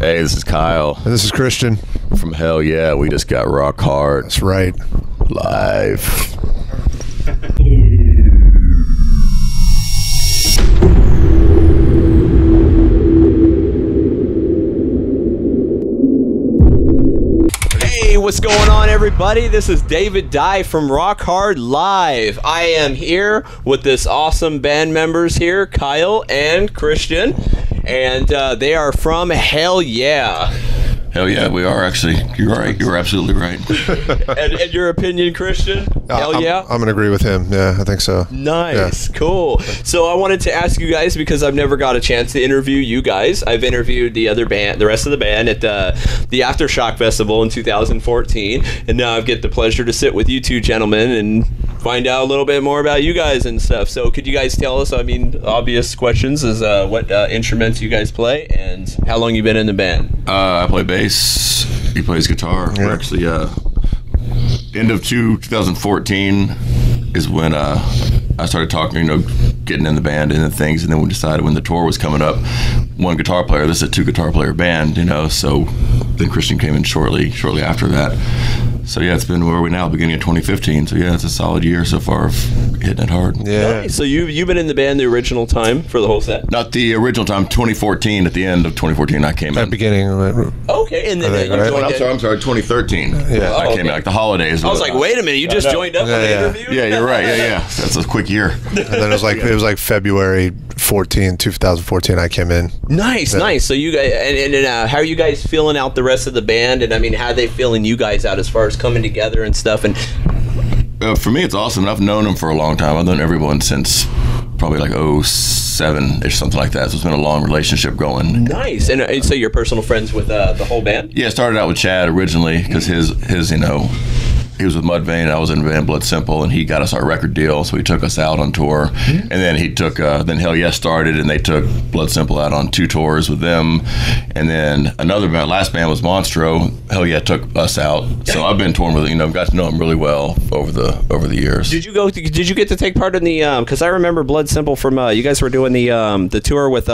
Hey, this is Kyle. And this is Christian. From Hell Yeah, we just got rock hard. That's right. Live. Hey, what's going on, everybody? This is David Dye from Rock Hard Live. I am here with this awesome band members here, Kyle and Christian, and they are from Hell Yeah. Hell yeah, we are actually. You're right. You're absolutely right. and your opinion, Christian? Hell yeah? I'm going to agree with him. Yeah, I think so. Nice. Yeah. Cool. So I wanted to ask you guys, because I've never got a chance to interview you guys. I've interviewed the rest of the band at the Aftershock Festival in 2014, and now I get the pleasure to sit with you two gentlemen and find out a little bit more about you guys and stuff. So could you guys tell us, I mean, obvious questions is what instruments you guys play and how long you been in the band? I play bass. He plays guitar. Yeah. We're actually end of 2014 is when I started talking, getting in the band and things, and then we decided when the tour was coming up, one guitar player. This is a 2 guitar player band, so then Christian came in shortly after that. So yeah, it's been where are we now? Beginning of 2015. So yeah, it's a solid year so far of hitting it hard. Yeah. Nice. So you've been in the band the original time for the whole set? Not the original time. 2014. At the end of 2014, I came in. At the beginning. Okay, and then you right? joined. I'm sorry. 2013. Yeah. I came in like the holidays. I was like, wait a minute, you just joined up on the interview? Yeah, you're right. Yeah. That's a quick year. And then it was like February 2014. I came in. Nice. So you guys, and how are you guys feeling out the rest of the band? And I mean, how are they feeling you guys out as far as coming together and stuff? And for me, it's awesome. I've known them for a long time. I've known everyone since probably like 07-ish, something like that. So it's been a long relationship going. Nice. And so you're personal friends with the whole band? Yeah, I started out with Chad originally because his he was with Mudvayne, and I was in the band Blood Simple, and he got us our record deal, so he took us out on tour. And then he took, then Hell Yeah started, and they took Blood Simple out on 2 tours with them. And then another band, last band was Monstro. Hell Yeah took us out. So I've been touring with him, got to know him really well over the years. Did you get to take part in the, because I remember Blood Simple from, you guys were doing the tour with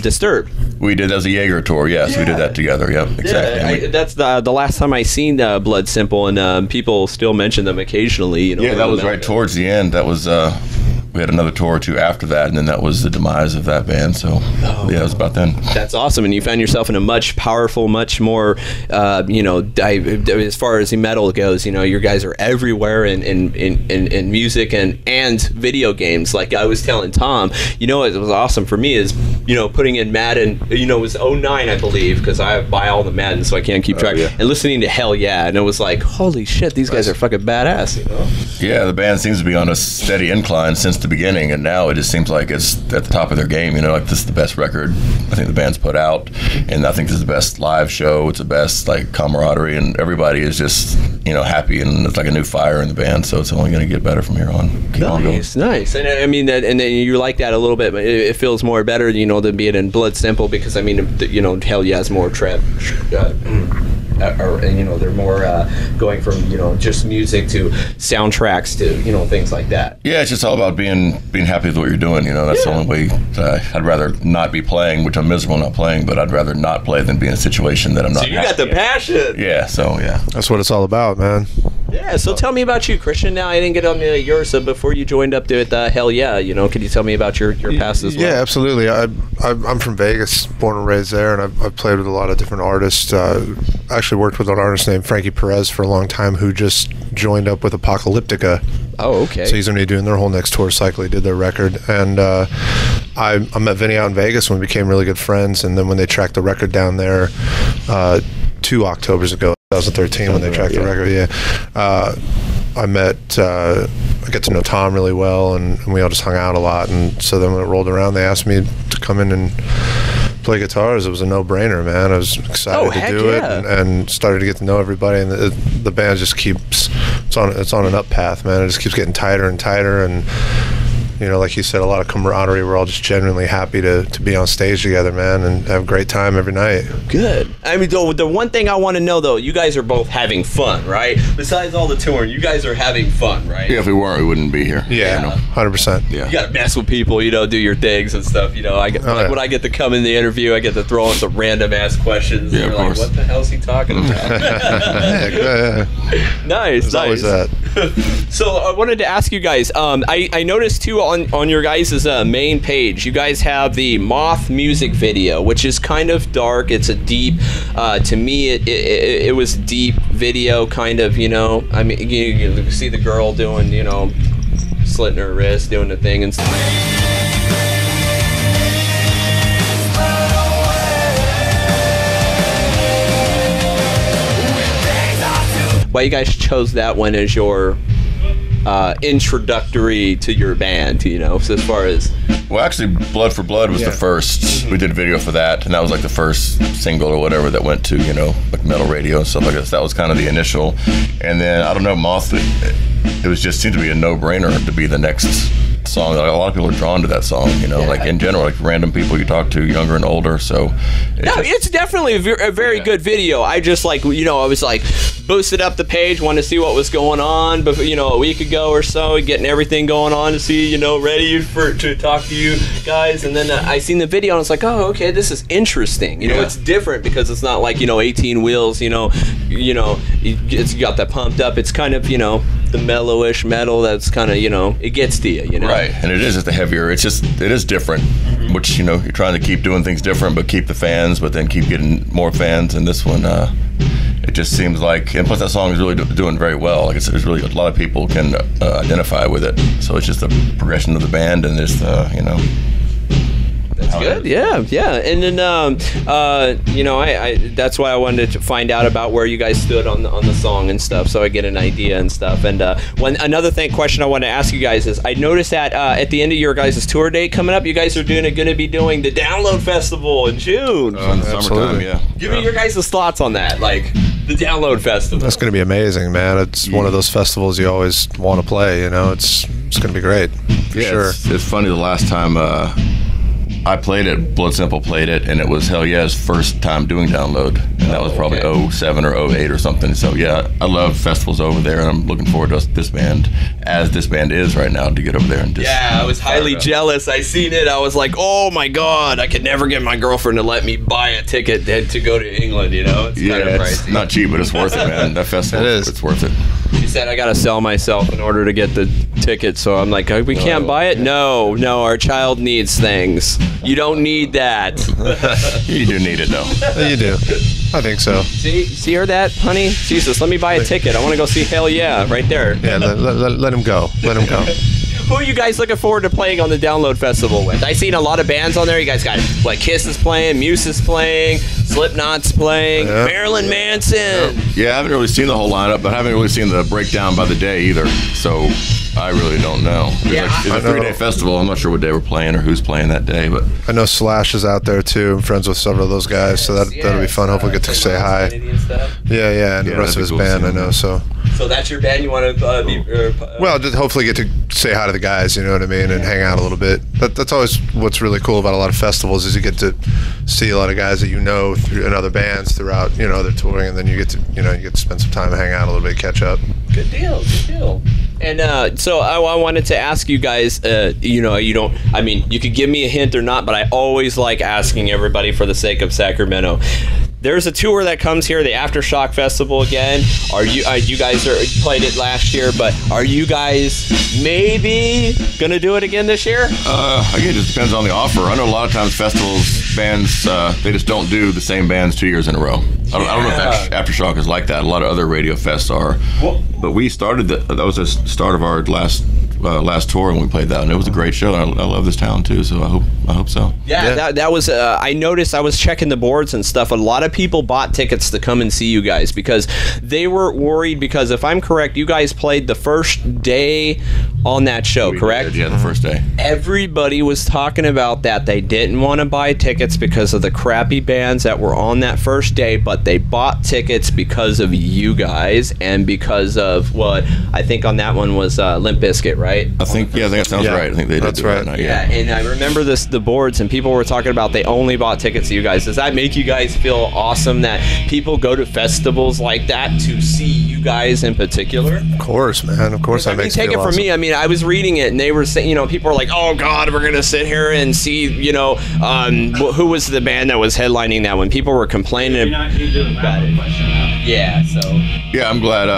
Disturbed. We did, as a Jaeger tour, yes, we did that together, yep, exactly. Yeah, that's the last time I seen Blood Simple, and people still mention them occasionally. Yeah, that was right towards the end. That was we had another tour or 2 after that, and then that was the demise of that band. So yeah, it was about then. That's awesome, and you found yourself in a much more as far as the metal goes. You guys are everywhere in music and video games. Like I was telling Tom, what was awesome for me is putting in Madden. It was 09, I believe, because I buy all the Madden, so I can't keep track. And listening to Hell Yeah, and it was like, holy shit, these guys are fucking badass. Yeah, the band seems to be on a steady incline since the beginning, and now it just seems like it's at the top of their game. Like this is the best record I think the band's put out, and I think this is the best live show. It's the best camaraderie, and everybody is just happy, and it's like a new fire in the band. So it's only going to get better from here on. Keep on going. Nice. And I mean, and then you like that a little bit, but it feels more better, than being in Blood Simple, because I mean, Hell Yeah's more trap. They're more going from just music to soundtracks to things like that. Yeah, it's just all about being happy with what you're doing. That's the only way. I'd rather not be playing, which I'm miserable not playing, but I'd rather not play than be in a situation that I'm not. So you got the passion. Yeah. So yeah, that's what it's all about, man. Yeah. So tell me about you, Christian. Now I didn't get on yours, so before you joined up to it, Hell Yeah, can you tell me about your past as well? Yeah, absolutely. I'm from Vegas, born and raised there, and I've played with a lot of different artists. Actually worked with an artist named Frankie Perez for a long time, who just joined up with Apocalyptica. Oh, okay. So he's going to be doing their whole next tour cycle. He did their record, and I met Vinny out in Vegas when we became really good friends, and then when they tracked the record down there 2 Octobers ago, 2013, when they tracked the record, I get to know Tom really well, and we all just hung out a lot, and so then when it rolled around, they asked me to come in and play guitars. It was a no-brainer, man. I was excited to do it, and started to get to know everybody, and the band just keeps it's on an up path, man. It just keeps getting tighter and tighter, and like you said, a lot of camaraderie. We're all just genuinely happy to be on stage together, man, and have a great time every night. Good. I mean, the one thing I want to know, though, you guys are both having fun, right? Besides all the touring, you guys are having fun, right? Yeah, if we weren't, we wouldn't be here. Yeah, 100%. Yeah. You got to mess with people, do your things and stuff. When I get to come in the interview, I get to throw in some random ass questions. Yeah, of course. What the hell is he talking about? Yeah. Nice. Always that. So I wanted to ask you guys. I noticed too on your guys' main page, you guys have the Moth music video, which is kind of dark. It's a deep. To me, it was deep video, kind of. I mean, you see the girl doing, slitting her wrist, doing the thing and stuff. Why you guys chose that one as your introductory to your band, so as far as... Well, actually, Blood for Blood was the first. We did a video for that, and that was like the first single or whatever that went to, like metal radio and stuff like that. So that was kind of the initial. And then, I don't know, Moth, it was just seemed to be a no-brainer to be the next song. Like, a lot of people are drawn to that song, like in general, like random people you talk to, younger and older. So it's definitely a very good video. I just I was like boosted up the page, wanted to see what was going on, but a week ago or so, getting everything going on to see, ready to talk to you guys, and then I seen the video and I was like, oh, okay, this is interesting. It's different because it's not like 18 wheels. It's got that pumped up. It's kind of the mellowish metal that's kind of it gets to you. Right, and it is the heavier. It is different, which you're trying to keep doing things different, but keep the fans, but then keep getting more fans. And this one, it just seems like, and plus that song is really doing very well. Like it's really, a lot of people can identify with it. So it's just the progression of the band and just That's good. Yeah. And then, I that's why I wanted to find out about where you guys stood on the song and stuff, so I get an idea and stuff. And another question I want to ask you guys is, I noticed that at the end of your guys' tour date coming up, you guys are going to be doing the Download Festival in June. In the summertime, yeah. Give me your guys' thoughts on that, like the Download Festival. That's going to be amazing, man. It's one of those festivals you always want to play. It's going to be great for sure. It's funny. The last time I played it, Blood Simple played it, and it was HELLYEAH's first time doing Download, and that was probably 07 or 08 or something. So yeah, I love festivals over there, and I'm looking forward to this band, as this band is right now, to get over there and just... Yeah, I was highly jealous. I seen it. I was like, oh my God, I could never get my girlfriend to let me buy a ticket to go to England, It's kind of pricey. It's not cheap, but it's worth it, man. That festival, it's worth it. She said I gotta sell myself in order to get the ticket, so I'm like, we can't buy it? No, our child needs things. You don't need that. You do need it, though. You do. I think so. See her that, honey? Jesus, let me buy a ticket. I want to go see HELLYEAH right there. Yeah, let him go. Let him go. Who are you guys looking forward to playing on the Download Festival with? I seen a lot of bands on there. You guys got Kiss is playing, Muse is playing, Slipknot's playing, Marilyn Manson. Yeah, I haven't really seen the whole lineup, but I haven't really seen the breakdown by the day either. So I really don't know. It's a 3-day festival. I'm not sure what day we're playing or who's playing that day, but I know Slash is out there too. I'm friends with several of those guys, so that'll be fun. Hopefully, get to say hi. Yeah, and the rest of his band, I know. So that's your band. You want to be? Well, just hopefully get to say hi to the guys. You know what I mean, and hang out a little bit. That's always what's really cool about a lot of festivals, is you get to see a lot of guys that in other bands throughout their touring, and then you get to spend some time and hang out a little bit, catch up. Good deal. And so I wanted to ask you guys, you don't, I mean, you could give me a hint or not, but I always like asking everybody for the sake of Sacramento. There's a tour that comes here, the Aftershock Festival again. You guys played it last year, but are you guys maybe gonna do it again this year? Again, it just depends on the offer. I know a lot of times festivals, bands, they just don't do the same bands 2 years in a row. I don't know if Aftershock is like that. A lot of other radio fests are. But we started that was the start of our last tour, and we played that, and it was a great show. And I love this town too, so I hope so. Yeah. That was. I noticed. I was checking the boards and stuff. A lot of people bought tickets to come and see you guys because they were worried. Because if I'm correct, you guys played the first day on that show, correct? Yeah, the first day. Everybody was talking about that. They didn't want to buy tickets because of the crappy bands that were on that first day, but they bought tickets because of you guys and because of what I think on that one was Limp Bizkit, right? right? I think that sounds right. I think they did do that night. Yeah, and I remember the boards, and people were talking about they only bought tickets to you guys. Does that make you guys feel awesome that people go to festivals like that to see you guys in particular? Of course, man. Of course, that makes me feel awesome. Take it from me. I mean, I was reading it, and they were saying, people are like, "Oh God, we're gonna sit here and see," who was the band that was headlining that when people were complaining about it. Yeah, so. Yeah, I'm glad.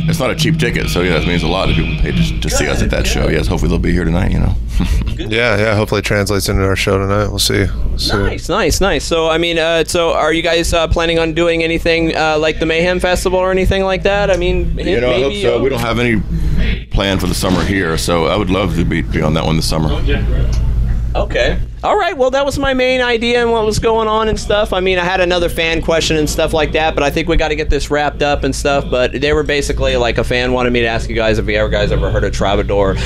It's not a cheap ticket, so that means a lot of people pay to see us at that show. Yes, hopefully they'll be here tonight. Yeah. Hopefully it translates into our show tonight. We'll see. Nice. So, I mean, so are you guys planning on doing anything like the Mayhem Festival or anything like that? I mean, maybe, I hope so. We don't have any plan for the summer here, so I would love to be on that one this summer. Okay. All right. Well, that was my main idea and what was going on and stuff. I mean, I had another fan question and stuff like that, but I think we got to get this wrapped up and stuff. But they were basically like a fan wanted me to ask you guys if you guys ever heard of Troubadour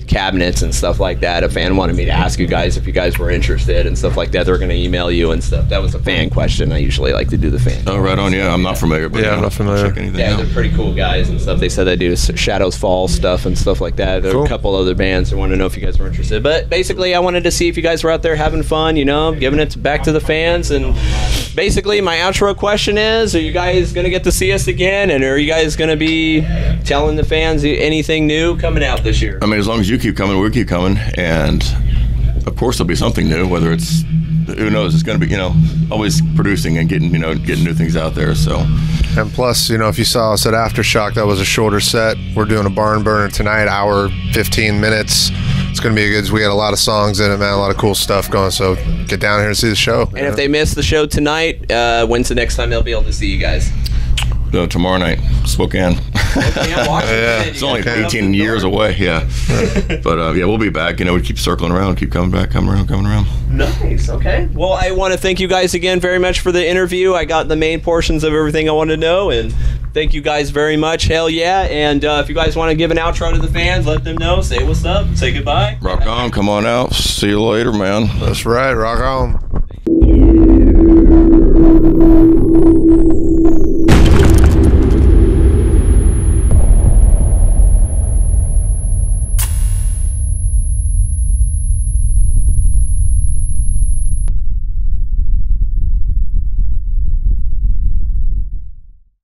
cabinets and stuff like that. A fan wanted me to ask you guys if you guys were interested and stuff like that. They're going to email you and stuff. That was a fan question. I usually like to do the fan. Oh, right on. Yeah, I'm not familiar. But I'm not familiar. They're pretty cool guys and stuff. They said they do Shadows Fall stuff and stuff like that. There are a couple other bands who want to know if you guys were interested. But basically, I wanted to see if you guys were out there having fun, giving it back to the fans. And basically my outro question is, are you guys going to get to see us again, and are you guys going to be telling the fans anything new coming out this year? I mean, as long as you keep coming, we'll keep coming, and of course there'll be something new, whether it's, who knows, it's going to be, always producing and getting new things out there. So, and plus, if you saw us at Aftershock, that was a shorter set. We're doing a barn burner tonight, hour 15 minutes. It's going to be good. We got a lot of songs in it, man. A lot of cool stuff going. So get down here and see the show. And if they miss the show tonight, when's the next time they'll be able to see you guys? Tomorrow night, Spokane. It's only 18 years away. Yeah. But we'll be back. We keep circling around, keep coming around. Nice. Okay. Well, I want to thank you guys again very much for the interview. I got the main portions of everything I wanted to know, and thank you guys very much. Hell yeah. And if you guys want to give an outro to the fans, let them know. Say what's up. Say goodbye. Rock on. Come on out. See you later, man. That's right. Rock on.